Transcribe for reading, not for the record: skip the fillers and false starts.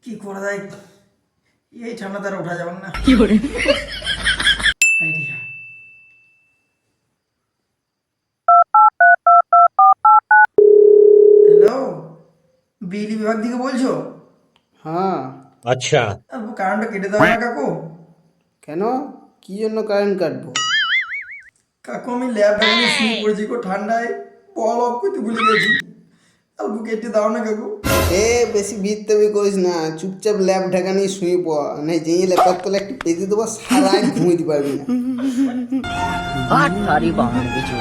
কি করা যায়, এই ঠান্ডা তারা উঠা যাবে না। কি করে আইডিয়া। হ্যালো, বিজলি বিভাগ থেকে বলছো? হ্যাঁ। अच्छा। কারেন্টটা কেটে দাও না কাকু। কেন, কি জন্য কারেন্ট কাটবো? কাকু আমি ল্যাবটা নিয়ে শুয়ে পড়েছি গো ঠান্ডায়, বল অফ করতে ভুলে গেছি। অল্প কেটে দাও না কাকু। এ বেশি বিত্তবি করিস না, চুপচাপ ল্যাব ঢাকা নিয়ে শুয়ে পড়, নাই যেই ল্যাপার তলে একটু পেতে দেবো, সারা রাত ঘুমিয়ে পারবি না। আট তারি বাংলা কিছু